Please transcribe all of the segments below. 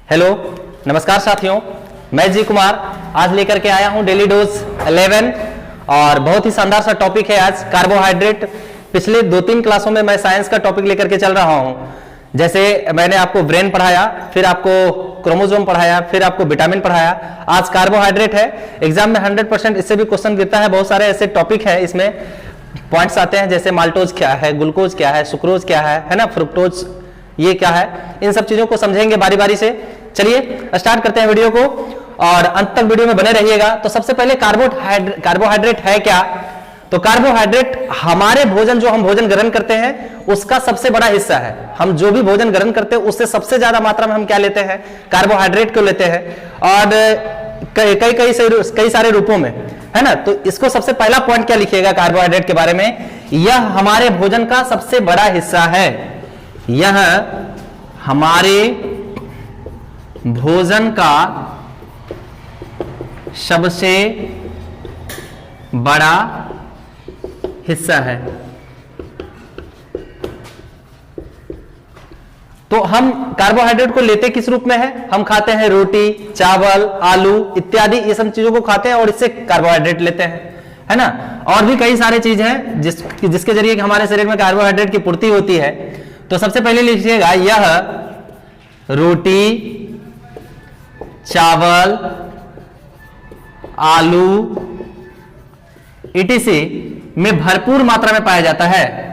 Hello, नमस्कार साथियों, मैं जी कुमार आज लेकर के आया हूं डेली डोज 11 और बहुत ही शानदार सा टॉपिक है आज कार्बोहाइड्रेट। पिछले 2-3 क्लासों में मैं साइंस का टॉपिक लेकर के चल रहा हूं। जैसे मैंने आपको ब्रेन पढ़ाया, फिर आपको क्रोमोसोम पढ़ाया, फिर आपको विटामिन पढ़ाया, आज कार्बोहाइड्रेट है। एग्जाम में 100% इससे भी क्वेश्चन गिरता है। बहुत सारे ऐसे टॉपिक है, इसमें पॉइंट्स आते हैं जैसे माल्टोज क्या है, ग्लूकोज क्या है, सुक्रोज क्या है ना, फ्रुक्टोज ये क्या है। इन सब चीजों को समझेंगे बारी बारी से। चलिए स्टार्ट करते हैं वीडियो को और अंत तक वीडियो में बने रहिएगा। तो सबसे पहले कार्बोहाइड्रेट है क्या? तो कार्बोहाइड्रेट हमारे भोजन, जो हम भोजन ग्रहण करते हैं उसका सबसे बड़ा हिस्सा है। हम जो भी भोजन ग्रहण करते हैं उससे सबसे ज्यादा मात्रा में हम क्या लेते हैं? कार्बोहाइड्रेट को लेते हैं और कई सारे रूपों में, है ना। तो इसको सबसे पहला पॉइंट क्या लिखिएगा कार्बोहाइड्रेट के बारे में? यह हमारे भोजन का सबसे बड़ा हिस्सा है। यह हमारे भोजन का सबसे बड़ा हिस्सा है। तो हम कार्बोहाइड्रेट को लेते किस रूप में है? हम खाते हैं रोटी, चावल, आलू इत्यादि, ये सब चीजों को खाते हैं और इससे कार्बोहाइड्रेट लेते हैं, है ना। और भी कई सारे चीज हैं जिसके जरिए हमारे शरीर में कार्बोहाइड्रेट की पूर्ति होती है। तो सबसे पहले लिखिएगा, यह रोटी, चावल, आलू etc में भरपूर मात्रा में पाया जाता है।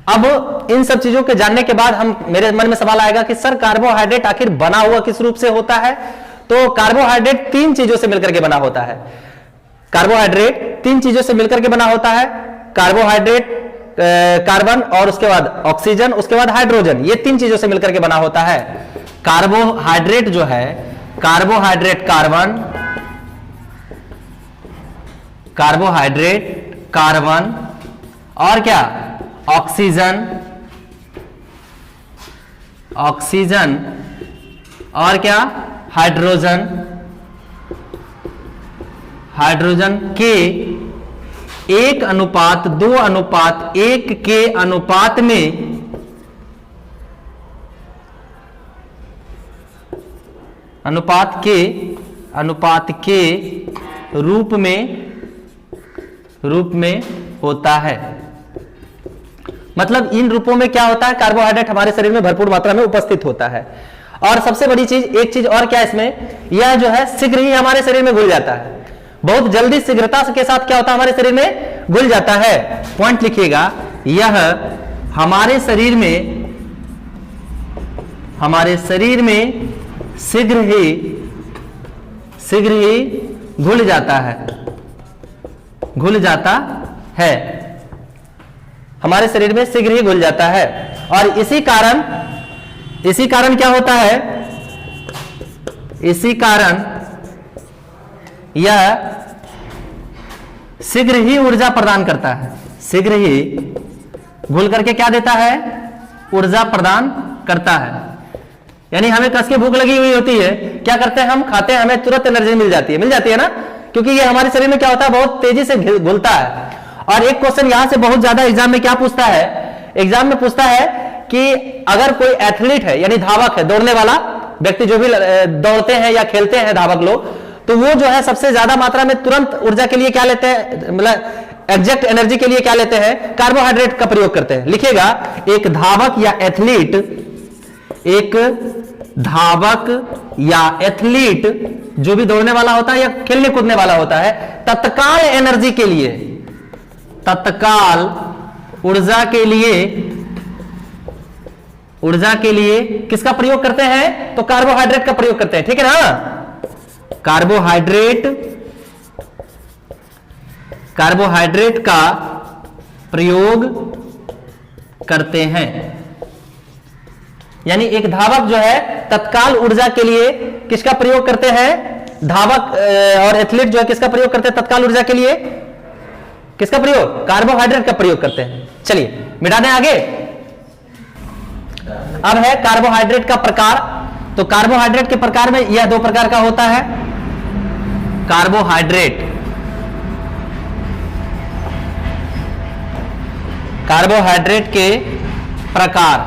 अब इन सब चीजों के जानने के बाद मेरे मन में सवाल आएगा कि सर कार्बोहाइड्रेट आखिर बना हुआ किस रूप से होता है? तो कार्बोहाइड्रेट 3 चीजों से मिलकर के बना होता है। कार्बोहाइड्रेट 3 चीजों से मिलकर के बना होता है। कार्बोहाइड्रेट कार्बन और उसके बाद ऑक्सीजन, उसके बाद हाइड्रोजन, ये 3 चीजों से मिलकर के बना होता है। कार्बोहाइड्रेट जो है, कार्बोहाइड्रेट कार्बन, कार्बोहाइड्रेट कार्बन और क्या? ऑक्सीजन, ऑक्सीजन और क्या? हाइड्रोजन, हाइड्रोजन के 1:2:1 के अनुपात के रूप में होता है। मतलब इन रूपों में क्या होता है? कार्बोहाइड्रेट हमारे शरीर में भरपूर मात्रा में उपस्थित होता है। और सबसे बड़ी चीज, एक चीज और क्या इसमें, यह जो है शीघ्र ही हमारे शरीर में घुल जाता है। बहुत जल्दी शीघ्रता के साथ क्या होता है? हमारे शरीर में घुल जाता है। पॉइंट लिखिएगा, यह हमारे शरीर में शीघ्र ही घुल जाता है, हमारे शरीर में शीघ्र ही घुल जाता है। और इसी कारण क्या होता है? इसी कारण यह शीघ्र ही ऊर्जा प्रदान करता है। शीघ्र ही घुल करके क्या देता है? ऊर्जा प्रदान करता है। यानी हमें कस के भूख लगी हुई होती है, क्या करते हैं? हम खाते हैं, हमें तुरंत एनर्जी मिल जाती है ना, क्योंकि ये हमारे शरीर में क्या होता है? बहुत तेजी से घुलता है। और एक क्वेश्चन यहां से बहुत ज्यादा एग्जाम में क्या पूछता है? एग्जाम में पूछता है कि अगर कोई एथलीट है, यानी धावक है, दौड़ने वाला व्यक्ति, जो भी दौड़ते हैं या खेलते हैं धावक लोग, तो वो जो है सबसे ज्यादा मात्रा में तुरंत ऊर्जा के लिए क्या लेते हैं? मतलब एग्जैक्ट एनर्जी के लिए क्या लेते हैं? कार्बोहाइड्रेट का प्रयोग करते हैं। लिखिएगा, एक धावक या एथलीट जो भी दौड़ने वाला होता है या खेलने कूदने वाला होता है, तत्काल एनर्जी के लिए, तत्काल ऊर्जा के लिए किसका प्रयोग करते हैं? तो कार्बोहाइड्रेट का प्रयोग करते हैं। ठीक है ना। कार्बोहाइड्रेट का प्रयोग करते हैं। यानी एक धावक जो है तत्काल ऊर्जा के लिए किसका प्रयोग करते हैं? धावक और एथलीट जो है किसका प्रयोग करते हैं तत्काल ऊर्जा के लिए? किसका प्रयोग? कार्बोहाइड्रेट का प्रयोग करते हैं। चलिए मिटा दें आगे। अब है कार्बोहाइड्रेट का प्रकार। तो कार्बोहाइड्रेट के प्रकार में यह 2 प्रकार का होता है। कार्बोहाइड्रेट, कार्बोहाइड्रेट के प्रकार,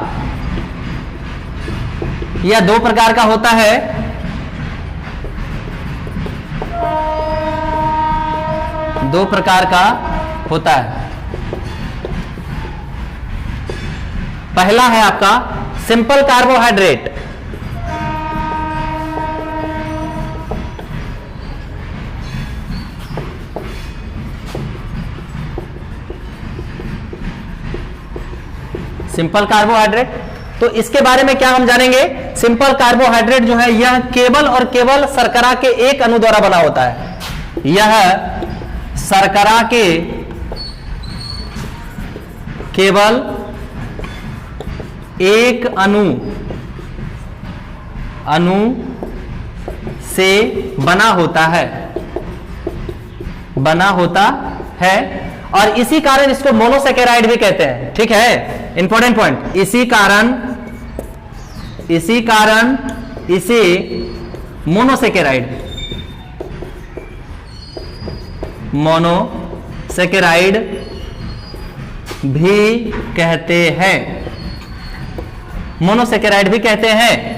यह दो प्रकार का होता है। दो प्रकार का होता है। पहला है आपका सिंपल कार्बोहाइड्रेट, सिंपल कार्बोहाइड्रेट। तो इसके बारे में क्या हम जानेंगे? सिंपल कार्बोहाइड्रेट जो है यह केवल और केवल शर्करा के एक अणु द्वारा बना होता है। यह शर्करा के केवल एक अणु से बना होता है, और इसी कारण इसको मोनोसेकेराइड भी कहते हैं। ठीक है, इंपॉर्टेंट पॉइंट। इसी कारण इसे मोनोसेकेराइड भी कहते हैं। मोनोसेकेराइड भी कहते हैं।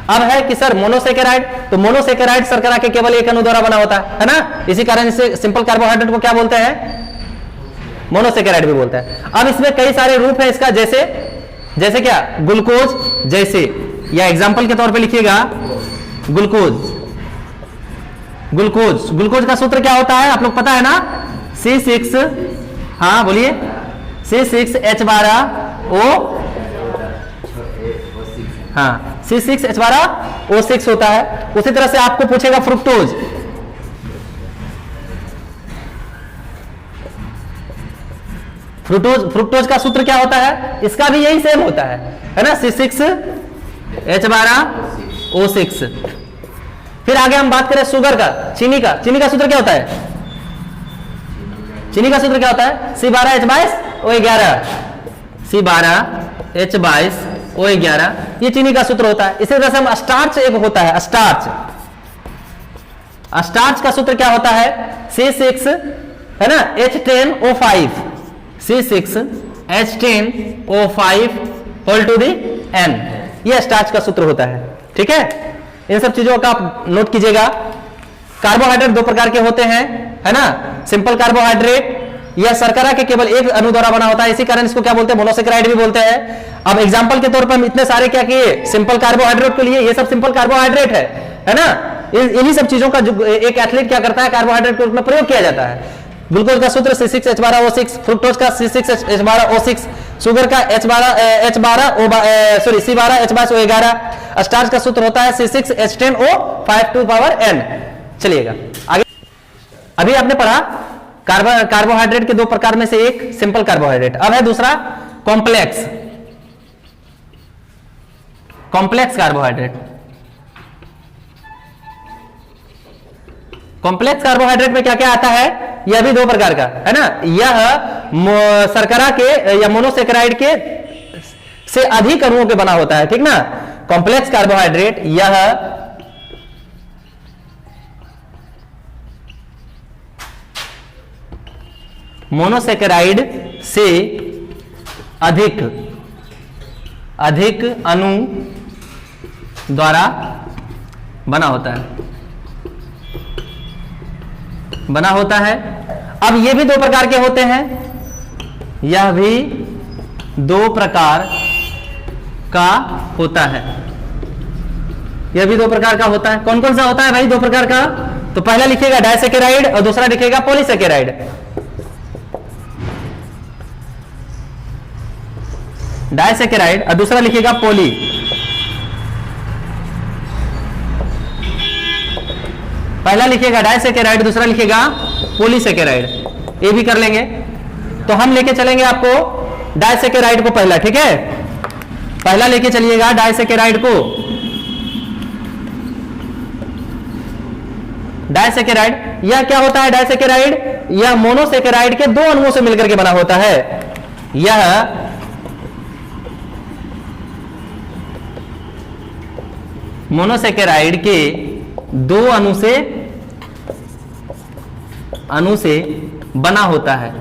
अब है कि सर मोनोसेकेराइड, तो मोनोसेकेराइड शर्करा के केवल एक अणु द्वारा बना होता है ना, इसी कारण इसे सिंपल कार्बोहाइड्रेट को क्या बोलते हैं? मोनोसेकेराइड भी बोलते हैं। अब इसमें कई सारे रूप है इसका, जैसे क्या? ग्लूकोज जैसे, या एग्जांपल के तौर पे लिखिएगा ग्लूकोज का सूत्र क्या होता है? आप लोग पता है ना, C6, हाँ बोलिए, C6H12O, हाँ C6H12O6 होता है। उसी तरह से आपको पूछेगा फ्रुक्टोज, फ्रुक्टोज का सूत्र क्या होता है? इसका भी यही सेम होता है ना, C6H12O6। फिर आगे हम बात करें शुगर का, चीनी का सूत्र क्या होता है? चीनी का सूत्र क्या होता है? C12H22O11, C12H22O11, ये चीनी का सूत्र होता है। इसी तरह से हम स्टार्च एक होता है, स्टार्च का सूत्र क्या होता है? C6 है ना, H10O5, C6H10O5 whole to the N, यह स्टार्च का सूत्र होता है। ठीक है, इन सब चीजों का आप नोट कीजिएगा। कार्बोहाइड्रेट दो प्रकार के होते हैं, है ना, सिंपल कार्बोहाइड्रेट, यह शर्करा के केवल एक अणु द्वारा बना होता है, इसी कारण इसको क्या बोलते हैं? मोनोसेकेराइड भी बोलते हैं। अब एग्जांपल के तौर पर हम इतने सारे क्या किए सिंपल कार्बोहाइड्रेट के लिए, ये सब सिंपल कार्बोहाइड्रेट है ना। इन्हीं सब चीजों का एक एथलीट क्या करता है, कार्बोहाइड्रेट के रूप में प्रयोग किया जाता है। ग्लूकोज का सूत्र C6H12O6, फ्रुक्टोज का C6H12O6, शुगर का C12H22O11, स्टार्च का सूत्र होता है C6H10O5 टू पावर N। चलिएगा आगे। अभी आपने पढ़ा कार्बोहाइड्रेट के दो प्रकार में से एक सिंपल कार्बोहाइड्रेट। अब है दूसरा कॉम्प्लेक्स कार्बोहाइड्रेट। कॉम्प्लेक्स कार्बोहाइड्रेट में क्या क्या आता है? यह भी दो प्रकार का है ना, यह शर्करा के या मोनोसेकेराइड के से अधिक अणुओं के बना होता है। ठीक ना, कॉम्प्लेक्स कार्बोहाइड्रेट यह मोनोसेकेराइड से अधिक अणु द्वारा बना होता है। अब ये भी दो प्रकार के होते हैं, यह भी दो प्रकार का होता है, यह भी दो प्रकार का होता है। कौन कौन सा होता है भाई दो प्रकार का? तो पहला लिखिएगा डाइसेकेराइड और दूसरा लिखिएगा पॉलीसेकेराइड। डाइसेकेराइड और दूसरा लिखिएगा पॉली। पहला लिखिएगा डाइसेकेराइड, दूसरा लिखिएगा पॉलीसेकेराइड, ये भी कर लेंगे। तो हम लेके चलेंगे आपको डाइसेकेराइड को पहला, ठीक है, पहला लेके चलिएगा डाइसेकेराइड को। डाइसेकेराइड यह क्या होता है? डाइसेकेराइड यह मोनोसेकेराइड के दो अणुओं से मिलकर के बना होता है। यह मोनोसेकेराइड के दो अणु से अणु से बना होता है,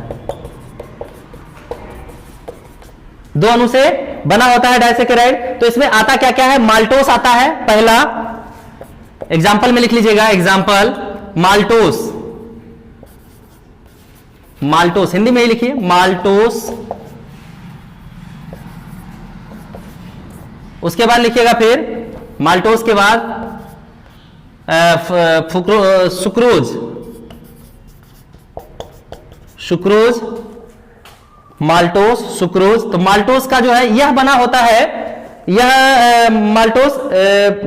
2 अणु से बना होता है डाइसैकेराइड। तो इसमें आता क्या क्या है, माल्टोस आता है पहला, एग्जाम्पल में लिख लीजिएगा, एग्जाम्पल माल्टोस, माल्टोस हिंदी में ही लिखिए माल्टोस। उसके बाद लिखिएगा फिर माल्टोस के बाद सुक्रोज, सुक्रोज, माल्टोस, सुक्रोज। तो माल्टोस का जो है यह बना होता है, यह माल्टोस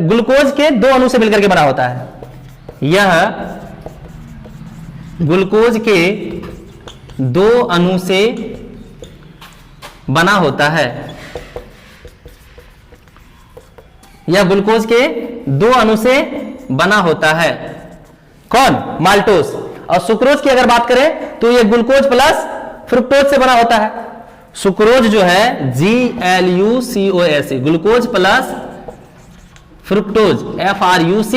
ग्लूकोज के 2 अणु से मिलकर के बना होता है, यह ग्लूकोज के 2 अणु से बना होता है, यह ग्लूकोज के 2 अणु से बना होता है। कौन, माल्टोस। और सुक्रोज की अगर बात करें तो यह ग्लूकोज प्लस फ्रुक्टोज से बना होता है। सुक्रोज जो है GLUCOS, glucose plus fructose FRUC।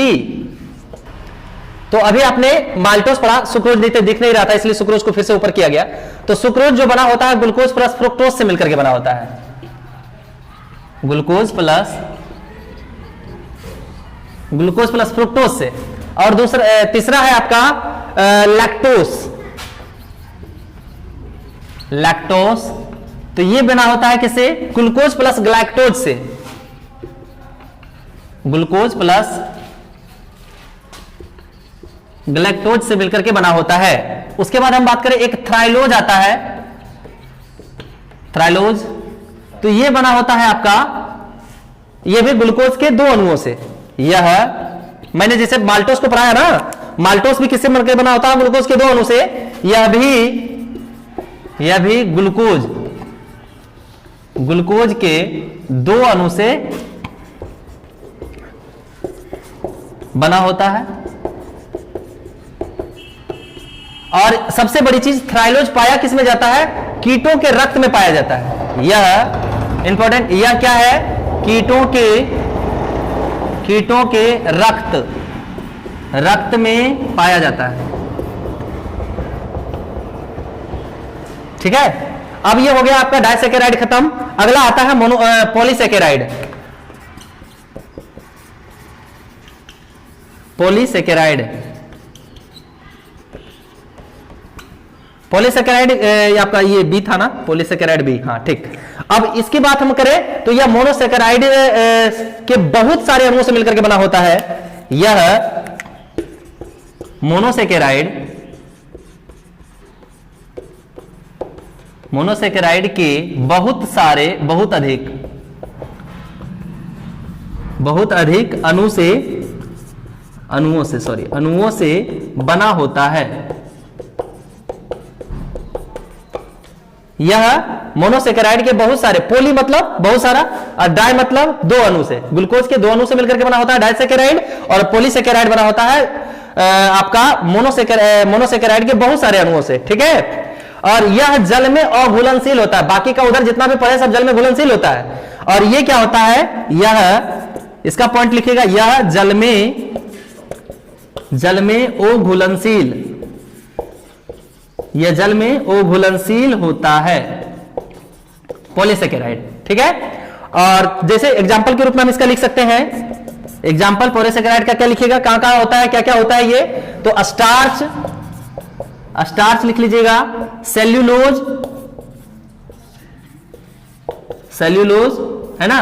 तो अभी आपने माल्टोस पढ़ा, सुक्रोज दिख नहीं रहा था इसलिए सुक्रोज को फिर से ऊपर किया गया। तो सुक्रोज जो बना होता है ग्लूकोज प्लस फ्रुक्टोज से मिलकर के बना होता है, ग्लूकोज प्लस फ्रुक्टोज से। और दूसरा तीसरा है आपका लैक्टोस, लैक्टोस। तो ये बना होता है किससे, ग्लूकोज प्लस ग्लाइक्टोज से, ग्लूकोज प्लस ग्लाइक्टोज से मिलकर के बना होता है। उसके बाद हम बात करें एक थ्राइलोज आता है, थ्राइलोज। तो ये बना होता है आपका, ये भी ग्लूकोज के 2 अणुओं से। यह मैंने जैसे माल्टोस को पढ़ाया ना, माल्टोस भी किससे मिलकर बना होता है, ग्लूकोज के 2 अणु से। यह भी ग्लूकोज के 2 अणु से बना होता है। और सबसे बड़ी चीज, थ्राइलोज पाया किस में जाता है, कीटों के रक्त में पाया जाता है। यह इंपॉर्टेंट, यह क्या है, कीटों के रक्त में पाया जाता है। ठीक है, अब ये हो गया आपका डाइसैकेराइड खत्म। अगला आता है पॉलीसैकेराइड। पॉलीसैकेराइड, पॉलीसैकेराइड आपका ये बी था ना, पॉलीसैकेराइड बी, हाँ ठीक। अब इसकी बात हम करें तो यह मोनोसैकेराइड के बहुत सारे अणुओं से मिलकर के बना होता है। यह मोनोसैकेराइड के बहुत अधिक अणुओं से बना होता है। यह मोनोसैकेराइड के बहुत सारे, पोली मतलब बहुत सारा और डाई मतलब 2 अणु से, ग्लूकोज के 2 अणु से मिलकर के बना होता है डाइसैकेराइड। और पॉलीसैकेराइड बना होता है आपका मोनोसैकेराइड के बहुत सारे अणुओं से। ठीक है, और यह जल में अघुलनशील होता है। बाकी का उधर जितना भी पढ़े सब जल में घुलनशील होता है। और यह क्या होता है, यह इसका पॉइंट लिखिएगा, यह जल में अघुलनशील, यह जल में अघुलनशील होता है पॉलीसैकेराइड। ठीक है, और जैसे एग्जांपल के रूप में हम इसका लिख सकते हैं, एग्जांपल पॉलीसैकेराइड का क्या लिखिएगा, कहां कहां होता है, क्या क्या होता है ये। तो स्टार्च लिख लीजिएगा, सेल्यूलोज है ना,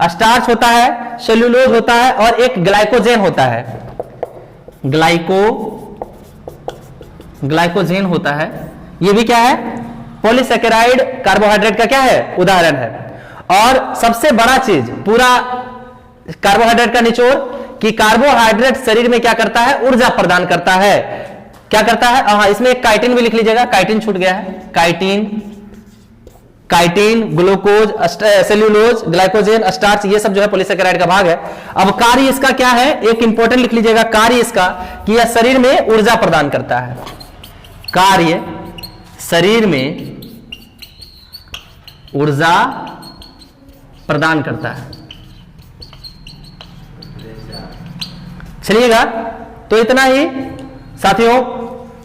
स्टार्च होता है, सेल्यूलोज होता है, और एक ग्लाइकोजेन होता है, ग्लाइकोजेन होता है। ये भी क्या है, पॉलीसैकेराइड कार्बोहाइड्रेट का क्या है, उदाहरण है। और सबसे बड़ा चीज पूरा कार्बोहाइड्रेट का निचोड़ कि कार्बोहाइड्रेट शरीर में क्या करता है, ऊर्जा प्रदान करता है। क्या करता है, हाँ इसमें एक काइटिन भी लिख लीजिएगा, काइटिन छूट गया है, chitin, glucose, cellulose, glycogen, starch, ये सब जो है पॉलीसैकेराइड का भाग है। अब कार्य इसका क्या है, एक इंपॉर्टेंट लिख लीजिएगा, कार्य इसका कि यह शरीर में ऊर्जा प्रदान करता है। कार्य शरीर में ऊर्जा प्रदान करता है। चलिएगा, तो इतना ही साथियों,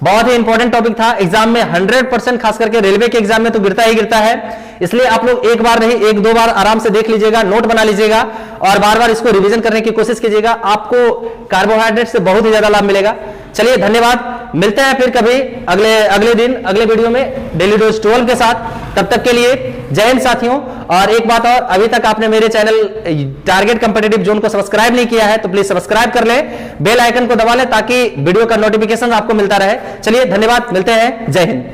बहुत ही इंपॉर्टेंट टॉपिक था, एग्जाम में 100%, खास करके रेलवे के एग्जाम में तो गिरता ही गिरता है। इसलिए आप लोग एक बार नहीं, एक दो बार आराम से देख लीजिएगा, नोट बना लीजिएगा और बार बार इसको रिवीजन करने की कोशिश कीजिएगा। आपको कार्बोहाइड्रेट से बहुत ही ज्यादा लाभ मिलेगा। चलिए धन्यवाद, मिलते हैं फिर कभी अगले दिन अगले वीडियो में डेली डोज 12 के साथ। तब तक के लिए जय हिंद साथियों। और एक बात और, अभी तक आपने मेरे चैनल टारगेट कॉम्पिटिटिव जोन को सब्सक्राइब नहीं किया है तो प्लीज सब्सक्राइब कर ले, बेल आइकन को दबा ले ताकि वीडियो का नोटिफिकेशन आपको मिलता रहे। चलिए धन्यवाद, मिलते हैं, जय हिंद।